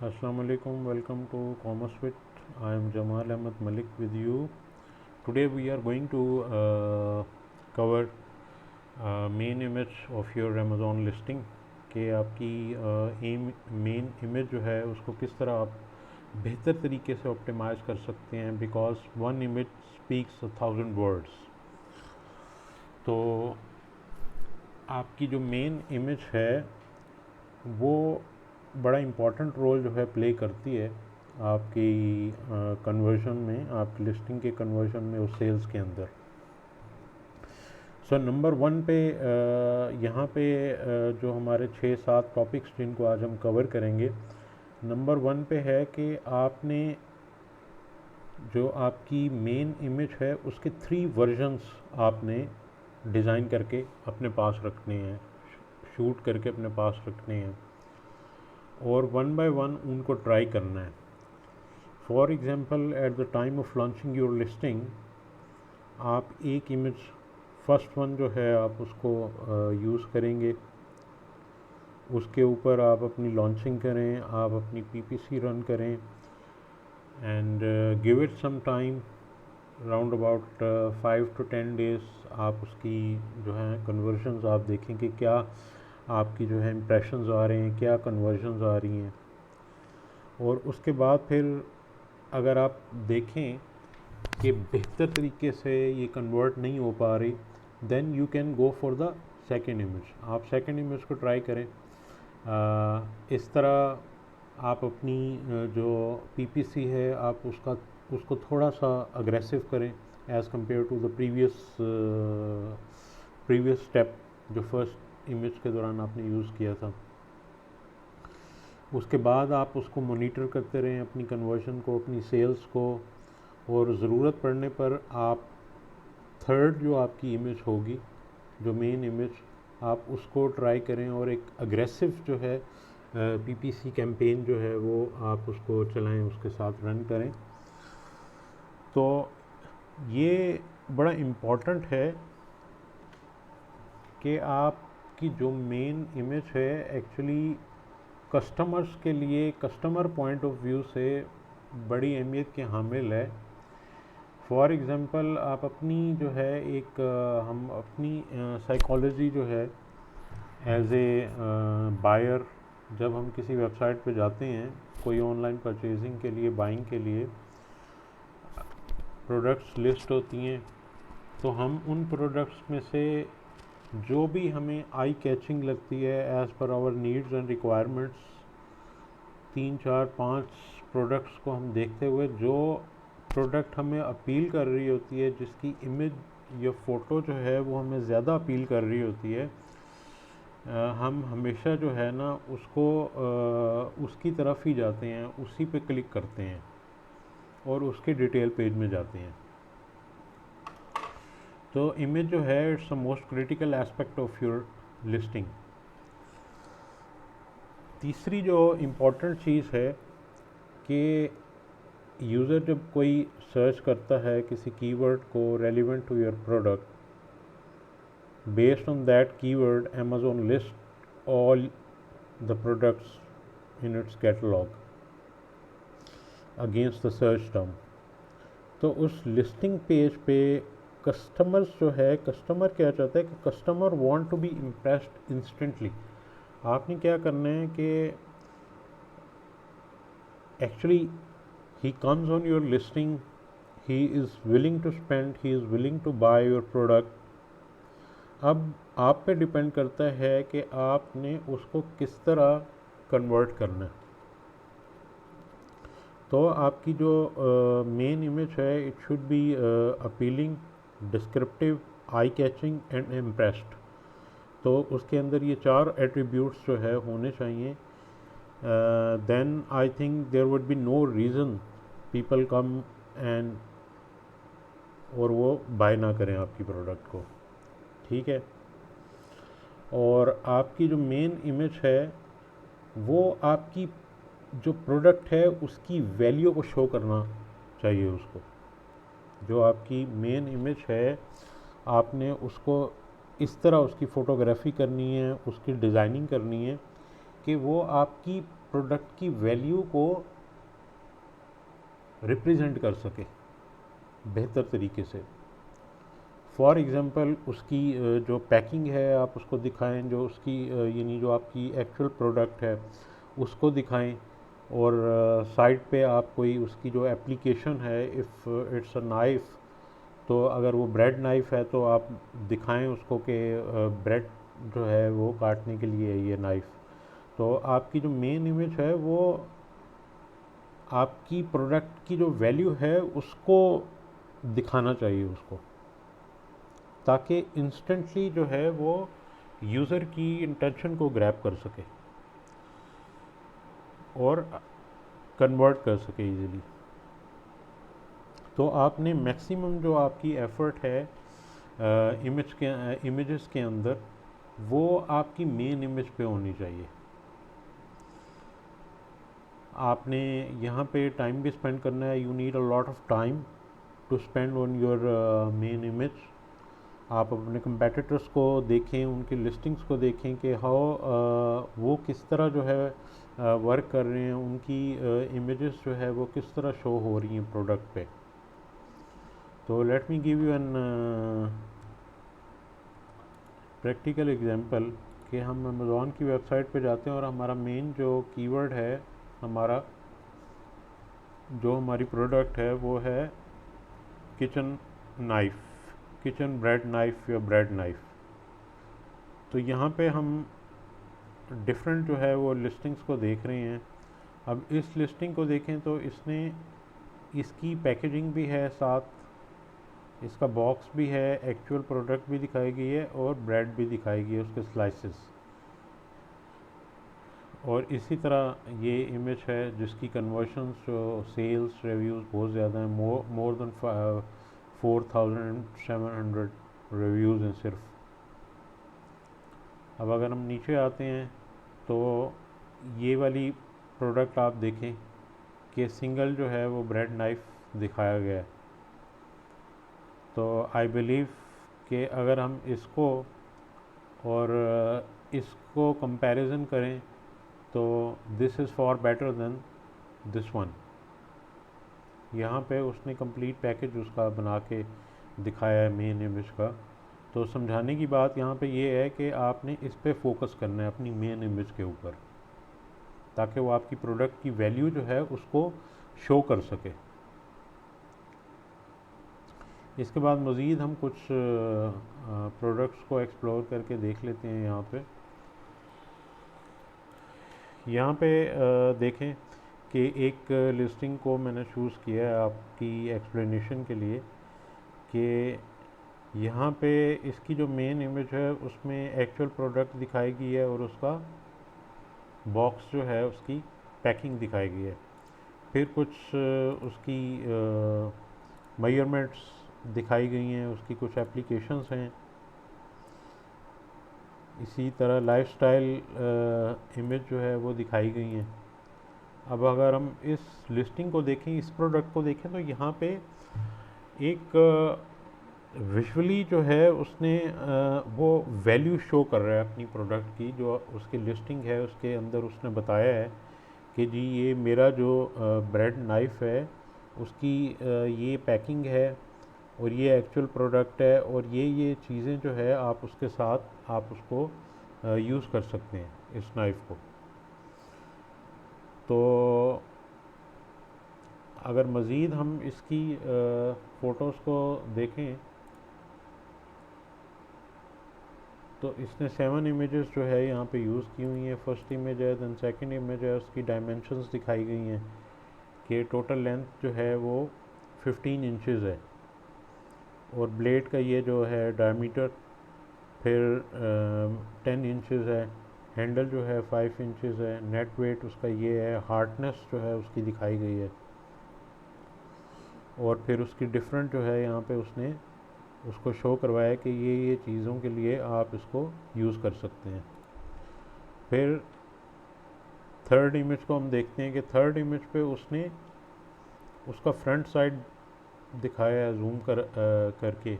Assalamu alaikum. Welcome to Commerce with. I am Jamal Ahmed Malik with you. Today we are going to cover main image of your Amazon listing कि आपकी main image जो है उसको किस तरह आप बेहतर तरीके से ऑप्टिमाइज़ कर सकते हैं because one image speaks 1000 words. तो आपकी जो मेन इमेज है वो बड़ा इम्पॉर्टेंट रोल जो है प्ले करती है आपकी कन्वर्जन में, आपकी लिस्टिंग के कन्वर्जन में और सेल्स के अंदर। सो नंबर 1 पे यहाँ पे जो हमारे 6-7 टॉपिक्स जिनको आज हम कवर करेंगे, नंबर 1 पे है कि आपने जो आपकी मेन इमेज है उसके 3 वर्जन्स आपने डिज़ाइन करके अपने पास रखने हैं, शूट करके अपने पास रखने हैं और 1 बाय 1 उनको ट्राई करना है। For example, at the time of launching your listing आप एक इमेज फर्स्ट वन जो है आप उसको यूज़ करेंगे, उसके ऊपर आप अपनी लॉन्चिंग करें, आप अपनी पीपीसी रन करें and give it some time, round about 5 to 10 days. आप उसकी जो है कन्वर्जन्स आप देखें कि क्या आपकी जो है इम्प्रेशंस आ रहे हैं, क्या कन्वर्जन्स आ रही हैं। और उसके बाद फिर अगर आप देखें कि बेहतर तरीके से ये कन्वर्ट नहीं हो पा रही, then you can go for the second image. आप सेकेंड इमेज को ट्राई करें। इस तरह आप अपनी जो पीपीसी है आप उसको थोड़ा सा अग्रेसिव करें as compare to the previous step जो फर्स्ट इमेज के दौरान आपने यूज़ किया था। उसके बाद आप उसको मॉनिटर करते रहें, अपनी कन्वर्जन को, अपनी सेल्स को, और ज़रूरत पड़ने पर आप थर्ड जो आपकी इमेज होगी, जो मेन इमेज, आप उसको ट्राई करें और एक अग्रेसिव जो है पीपीसी कैंपेन जो है वो आप उसको चलाएं, उसके साथ रन करें। तो ये बड़ा इम्पॉर्टेंट है कि आपकी जो मेन इमेज है एक्चुअली कस्टमर्स के लिए, कस्टमर पॉइंट ऑफ व्यू से बड़ी अहमियत के हामिल है। फॉर एग्ज़ाम्पल, आप अपनी जो है हम अपनी साइकोलॉजी जो है एज ए बायर, जब हम किसी वेबसाइट पे जाते हैं कोई ऑनलाइन परचेजिंग के लिए, बाइंग के लिए, प्रोडक्ट्स लिस्ट होती हैं, तो हम उन प्रोडक्ट्स में से जो भी हमें आई कैचिंग लगती है as per hour needs and requirements, 3-4-5 products को हम देखते हुए जो प्रोडक्ट हमें अपील कर रही होती है, जिसकी इमेज या फ़ोटो जो है वो हमें ज़्यादा अपील कर रही होती है, हम हमेशा जो है ना उसको उसकी तरफ ही जाते हैं, उसी पे क्लिक करते हैं और उसके डिटेल पेज में जाते हैं। तो इमेज जो है it's the most critical aspect of your listing. तीसरी जो इम्पोर्टेंट चीज़ है कि यूज़र जब कोई सर्च करता है किसी कीवर्ड को relevant to your product, based on that keyword Amazon list all the products in its catalogue against the search term. तो उस लिस्टिंग पेज पे कस्टमर्स जो है, कस्टमर क्या चाहता है कि customer want to be impressed instantly. आपने क्या करना है कि actually he comes on your listing, he is willing to spend, he is willing to buy your product। अब आप पे डिपेंड करता है कि आपने उसको किस तरह कन्वर्ट करना है। तो आपकी जो मेन इमेज है it should B appealing, descriptive, eye catching and impressed. तो उसके अंदर ये 4 एट्रीब्यूट्स जो है होने चाहिए। then I think there would be no reason people come and और वो बाय ना करें आपकी प्रोडक्ट को, ठीक है। और आपकी जो मेन इमेज है वो आपकी जो प्रोडक्ट है उसकी वैल्यू को शो करना चाहिए उसको। जो आपकी मेन इमेज है आपने उसको इस तरह उसकी फ़ोटोग्राफी करनी है, उसकी डिज़ाइनिंग करनी है कि वो आपकी प्रोडक्ट की वैल्यू को रिप्रेजेंट कर सके बेहतर तरीके से। फॉर एग्ज़ाम्पल उसकी जो पैकिंग है आप उसको दिखाएं, जो उसकी यानी जो आपकी एक्चुअल प्रोडक्ट है उसको दिखाएं, और साइड पे आप कोई उसकी जो एप्लीकेशन है, इफ़ इट्स अ नाइफ़, तो अगर वो ब्रेड नाइफ़ है तो आप दिखाएं उसको कि ब्रेड जो है वो काटने के लिए ये नाइफ़। तो आपकी जो मेन इमेज है वो आपकी प्रोडक्ट की जो वैल्यू है उसको दिखाना चाहिए उसको, ताकि इंस्टेंटली जो है वो यूज़र की इंटेंशन को ग्रैब कर सके और कन्वर्ट कर सके इजीली। तो आपने मैक्सिमम जो आपकी एफ़र्ट है इमेजेस के अंदर, वो आपकी मेन इमेज पे होनी चाहिए। आपने यहाँ पे टाइम भी स्पेंड करना है, you need a lot of time to spend on your main image. आप अपने कंपेटिटर्स को देखें, उनकी लिस्टिंग्स को देखें कि हाउ वो किस तरह जो है वर्क कर रहे हैं, उनकी इमेजेस जो है वो किस तरह शो हो रही हैं प्रोडक्ट पे। तो let me give you an practical example कि हम अमेज़ॉन की वेबसाइट पे जाते हैं और हमारा मेन जो कीवर्ड है, हमारा जो हमारी प्रोडक्ट है वो है kitchen knife, kitchen bread knife या ब्रेड नाइफ़। तो यहाँ पे हम डिफरेंट जो है वो लिस्टिंग्स को देख रहे हैं। अब इस लिस्टिंग को देखें तो इसने इसकी पैकेजिंग भी है, साथ इसका बॉक्स भी है, एक्चुअल प्रोडक्ट भी दिखाई गई है और ब्रेड भी दिखाई गई है, उसके स्लाइसेस। और इसी तरह ये इमेज है जिसकी कन्वर्शंस जो सेल्स रिव्यूज़ बहुत ज़्यादा हैं, मोर देन 4700 रिव्यूज़ हैं सिर्फ। अब अगर हम नीचे आते हैं तो ये वाली प्रोडक्ट आप देखें कि सिंगल जो है वो ब्रेड नाइफ़ दिखाया गया है। तो आई बिलीव कि अगर हम इसको और इसको कंपैरिजन करें तो this is for better than this one. यहाँ पे उसने कंप्लीट पैकेज उसका बना के दिखाया है मेन इमेज का। तो समझाने की बात यहाँ पे ये है कि आपने इस पे फोकस करना है अपनी मेन इमेज के ऊपर, ताकि वो आपकी प्रोडक्ट की वैल्यू जो है उसको शो कर सके। इसके बाद मज़ीद हम कुछ प्रोडक्ट्स को एक्सप्लोर करके देख लेते हैं। यहाँ पे देखें कि एक लिस्टिंग को मैंने चूज़ किया है आपकी एक्सप्लेनेशन के लिए, कि यहाँ पे इसकी जो मेन इमेज है उसमें एक्चुअल प्रोडक्ट दिखाई गई है और उसका बॉक्स जो है उसकी पैकिंग दिखाई गई है। फिर कुछ उसकी मेजरमेंट्स दिखाई गई हैं, उसकी कुछ एप्लीकेशंस हैं। इसी तरह लाइफस्टाइल इमेज जो है वो दिखाई गई हैं। अब अगर हम इस लिस्टिंग को देखें, इस प्रोडक्ट को देखें, तो यहाँ पे एक विजुअली जो है उसने वो वैल्यू शो कर रहा है अपनी प्रोडक्ट की। जो उसकी लिस्टिंग है उसके अंदर उसने बताया है कि जी ये मेरा जो ब्रेड नाइफ़ है उसकी ये पैकिंग है और ये एक्चुअल प्रोडक्ट है, और ये चीज़ें जो है आप उसके साथ आप उसको यूज़ कर सकते हैं इस नाइफ़ को। तो अगर मज़ीद हम इसकी फ़ोटोज़ को देखें तो इसने 7 इमेजेस जो है यहाँ पे यूज़ की हुई हैं। फर्स्ट इमेज है, दैन सेकंड इमेज है, उसकी डायमेंशंस दिखाई गई हैं कि टोटल लेंथ जो है वो 15 इंचज़ है, और ब्लेड का ये जो है डायमीटर फिर 10 इंचज़ है, हैंडल जो है 5 इंचज़ है, नेट वेट उसका ये है, हार्डनेस जो है उसकी दिखाई गई है, और फिर उसकी डिफरेंट जो है यहाँ पे उसने उसको शो करवाया कि ये चीज़ों के लिए आप इसको यूज़ कर सकते हैं। फिर थर्ड इमेज को हम देखते हैं कि थर्ड इमेज पे उसने उसका फ्रंट साइड दिखाया है जूम करके,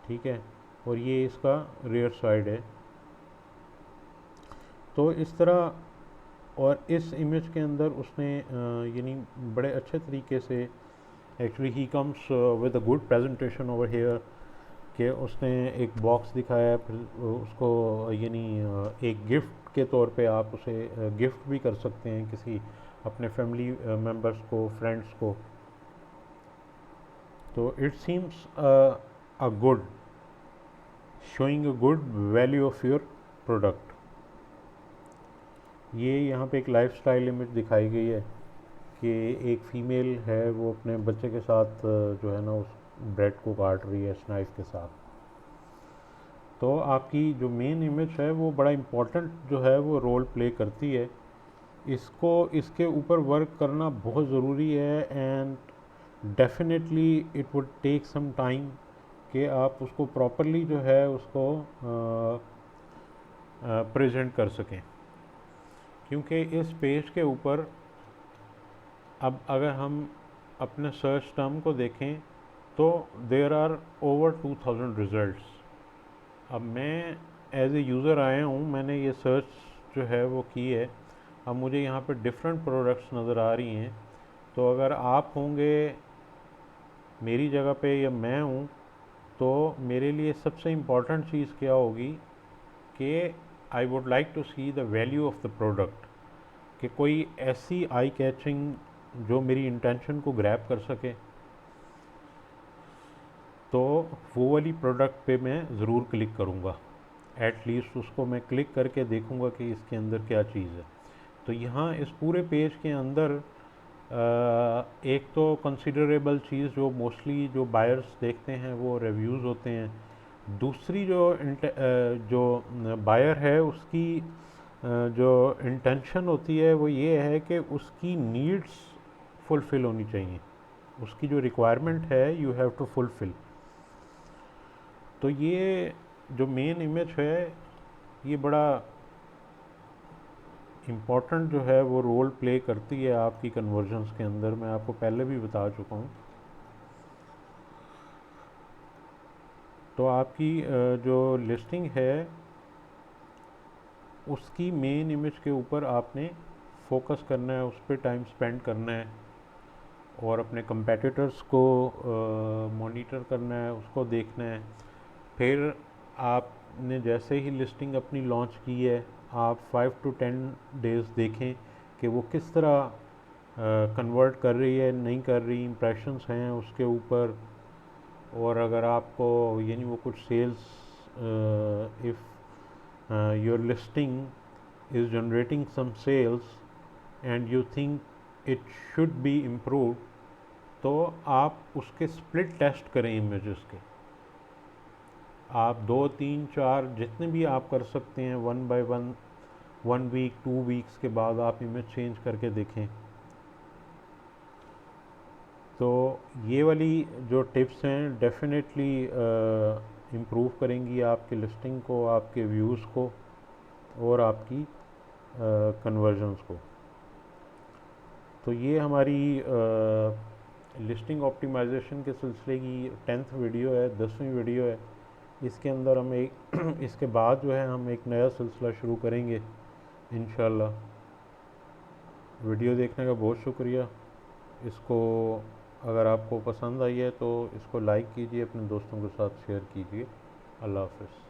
ठीक है, और ये इसका रियर साइड है। तो इस तरह और इस इमेज के अंदर उसने यानी बड़े अच्छे तरीके से actually he comes with a good presentation over here कि उसने एक बॉक्स दिखाया, फिर उसको यानी एक गिफ्ट के तौर पे आप उसे गिफ्ट भी कर सकते हैं किसी अपने फैमिली मेम्बर्स को, फ्रेंड्स को। तो it seems a good, showing a good value of your product. ये यहाँ पे एक लाइफस्टाइल इमेज दिखाई गई है कि एक फ़ीमेल है, वो अपने बच्चे के साथ जो है ना उस ब्रेड को काट रही है स्नाइफ के साथ। तो आपकी जो मेन इमेज है वो बड़ा इम्पोर्टेंट जो है वो रोल प्ले करती है। इसको इसके ऊपर वर्क करना बहुत ज़रूरी है and definitely it would take some time कि आप उसको प्रॉपरली जो है उसको प्रेजेंट कर सकें, क्योंकि इस पेज के ऊपर अब अगर हम अपने सर्च टर्म को देखें तो देयर आर ओवर 2000 रिज़ल्ट्स। अब मैं एज ए यूज़र आया हूँ, मैंने ये सर्च जो है वो की है। अब मुझे यहाँ पे डिफरेंट प्रोडक्ट्स नज़र आ रही हैं। तो अगर आप होंगे मेरी जगह पे या मैं हूँ, तो मेरे लिए सबसे इम्पॉर्टेंट चीज़ क्या होगी कि I would like to see the value of the product, कि कोई ऐसी आई कैचिंग जो मेरी इंटेंशन को ग्रैब कर सके, तो वो वाली प्रोडक्ट पे मैं ज़रूर क्लिक करूँगा। एटलीस्ट उसको मैं क्लिक करके देखूँगा कि इसके अंदर क्या चीज़ है। तो यहाँ इस पूरे पेज के अंदर एक तो कंसिडरेबल चीज़ जो मोस्टली जो बायर्स देखते हैं वो रिव्यूज़ होते हैं। दूसरी जो बायर है उसकी जो इंटेंशन होती है वो ये है कि उसकी नीड्स फुलफ़िल होनी चाहिए, उसकी जो रिक्वायरमेंट है यू हैव टू फुलफ़िल। तो ये जो मेन इमेज है ये बड़ा इम्पॉर्टेंट जो है वो रोल प्ले करती है आपकी कन्वर्जन्स के अंदर। मैं आपको पहले भी बता चुका हूँ। तो आपकी जो लिस्टिंग है उसकी मेन इमेज के ऊपर आपने फोकस करना है, उस पर टाइम स्पेंड करना है और अपने कंपेटिटर्स को मॉनिटर करना है, उसको देखना है। फिर आपने जैसे ही लिस्टिंग अपनी लॉन्च की है, आप 5 to 10 डेज़ देखें कि वो किस तरह कन्वर्ट कर रही है, नहीं कर रही, इम्प्रेशंस हैं उसके ऊपर। और अगर आपको यानी वो कुछ sales, if your listing is generating some sales and you think it should be improve, तो आप उसके स्प्लिट टेस्ट करें इमेजेस के। आप 2, 3, 4 जितने भी आप कर सकते हैं, 1 by 1, 1 वीक 2 वीक्स के बाद आप इमेज चेंज करके देखें। तो ये वाली जो टिप्स हैं डेफिनेटली इम्प्रूव करेंगी आपकी लिस्टिंग को, आपके व्यूज़ को और आपकी कन्वर्जन्स को। तो ये हमारी लिस्टिंग ऑप्टिमाइजेशन के सिलसिले की 10th वीडियो है, 10वीं वीडियो है। इसके अंदर हम एक इसके बाद जो है हम एक नया सिलसिला शुरू करेंगे इंशाल्लाह। वीडियो देखने का बहुत शुक्रिया। इसको अगर आपको पसंद आई है तो इसको लाइक कीजिए, अपने दोस्तों के साथ शेयर कीजिए। अल्लाह हाफ़िज़।